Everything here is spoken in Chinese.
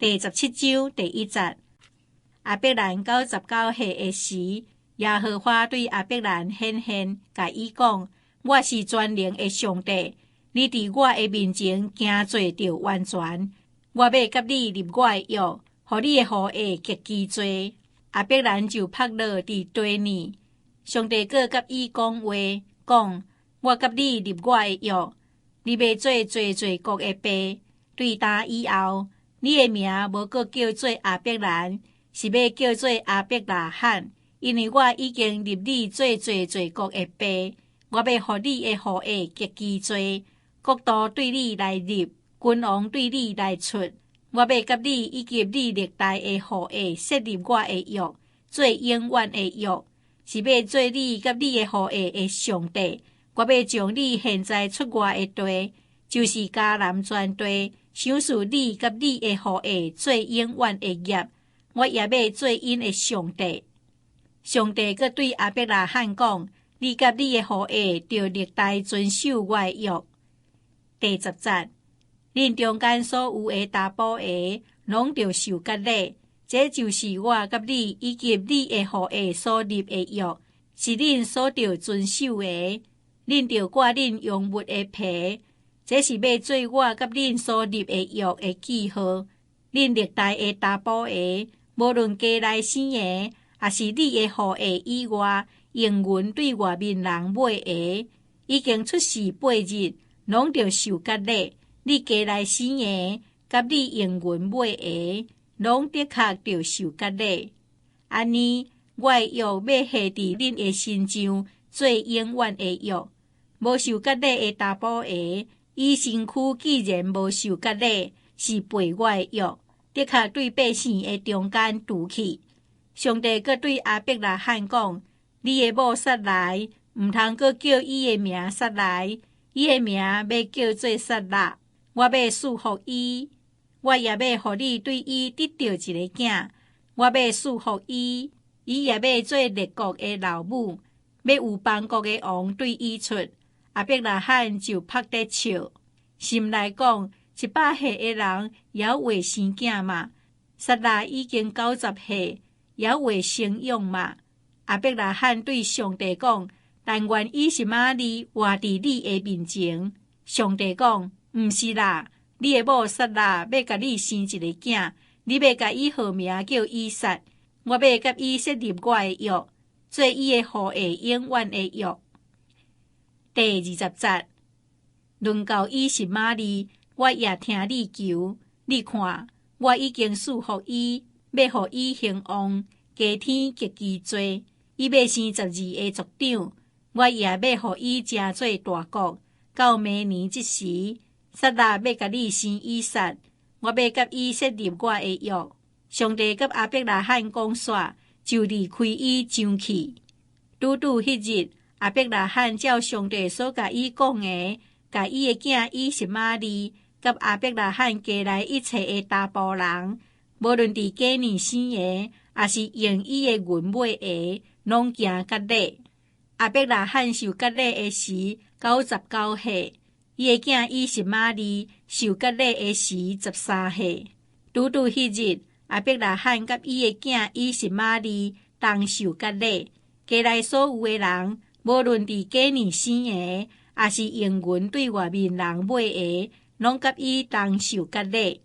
第17章第1節。亞伯蘭99歲的時，耶和華對亞伯蘭顯現，甲伊講：我是全能的上帝，你佇我的面前行做着完全。我要甲你立我的約，互你的後裔極其多。亞伯蘭就拍落佇地裡。上帝閣甲伊講話，講：我甲你立我的約，你要做國的爸。對呾以後，你的名無閣叫做亞伯蘭，是要叫做亞伯拉罕，因為我已經立你做國的爸。我要互你的後裔極其多，國度對你來立，君王對你來出。我要甲你以及你歷代的後裔設立我的約，做永遠的約，是要做你甲你的後裔的上帝。我要將你現在出外的地，就是迦南全地，賞賜你甲你的後裔做永遠的業。我也要做因的上帝。上帝閣對亞伯拉罕講：你甲你的後裔着歷代遵守我的約。第10節，恁中間所有的查甫個，攏着受割禮，這就是我甲你以及你的後裔所立的約，是恁所着遵守的。恁着掛恁用物的皮，這是要做我甲恁所立的約的記號。恁歷代的查甫個，無論家內生的，也是你的後裔以外，用銀對外面人買的，已經出世8日，攏着受割禮。你家內生的，甲你用銀買的，攏的確着受割禮。安尼，我的約要下佇恁的身上，做永遠的約。無受割禮的查甫個，伊身軀既然無受割禮，是背我的約，的確對百姓的中間除去。上帝閣對亞伯拉罕講：你的某撒來，毋通閣叫伊的名撒來，伊的名要叫做撒拉。我要賜福伊，我也要互你對伊得到一個囝。我要賜福伊，伊也要做列國的老母，要有邦國的王對伊出。亞伯拉罕就拍得笑，心內講：100歲的人也未生囝嘛？撒拉已經90歲，也未生養嘛？亞伯拉罕對上帝講：但願以實瑪利活佇你的面前。上帝講：毋是啦，你的某撒拉要甲你生一個囝，你要甲伊號名叫以撒。我要甲伊設立我的約，做伊的後裔永遠的約。第20節，論到以實瑪利，我也聽你求。你看，我已經賜福伊，要互伊興旺，加添極其多。伊要生12個族長，我也要互伊成做大國。到明年這時，撒拉要甲你生以撒，我要甲伊設立我的約。上帝甲亞伯拉罕講煞，就離開伊上去。拄迄日，亞伯拉罕照上帝所甲伊講的，甲伊的囝以實瑪利，甲亞伯拉罕家內一切的查甫人，無論佇家裡生的，也是用伊的銀買的，攏行割禮。亞伯拉罕受割禮的時99歲，伊的囝以實瑪利受割禮的時13歲。拄迄日，亞伯拉罕甲伊的囝以實瑪利同受割禮，家內所有的人，無論佇家裡生的，也是用銀對外面人買的，攏甲伊同受割禮。